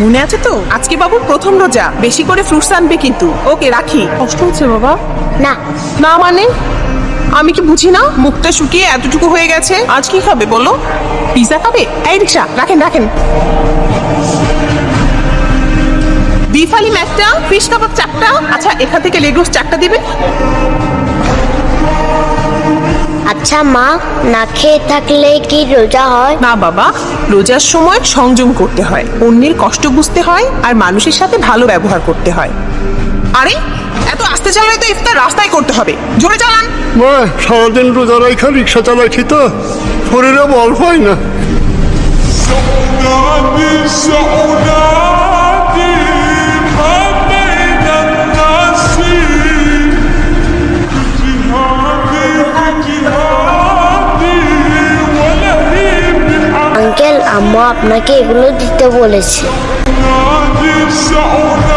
মনে আছে তো? আজকে বাবুর প্রথম রোজা, বেশি করে ফ্রুটস আনবে কিন্তু। ওকে রাখি। কষ্ট হচ্ছে বাবা? না, না মানে? আমি কি বুঝি না? মুখটা শুকিয়ে এতটুকু হয়ে গেছে। আজ কি খাবে বলো? পিজা খাবে? এই রিক্সা রাখেন রাখেন। বিফ হালিম একটা, ফিশ কাবাব চারটা। আচ্ছা এখান থেকে লেগ রোস্ট চারটা দিবে। আচ্ছা মা, না খেয়ে থাকলে কি রোজা হয়? না বাবা, রোজার সময় সংযম করতে হয়, অন্যের কষ্ট বুঝতে হয়, আর মানুষের সাথে ভালো ব্যবহার করতে হয়। আরে এত আস্তে চালালে তো ইফতার রাস্তায় করতে হবে, জোরে চালান। মা, সারাদিন রোজা রাখা রিক্সা চালাইছি তো শরীরে বল পাই না। سأنادي سأنادي ما بين الناس بجهادي بجهادي ولهيب আঙ্কেল, আম্মু আপনাকে এগুলো দিতে বলেছে। سأنادي سأنادي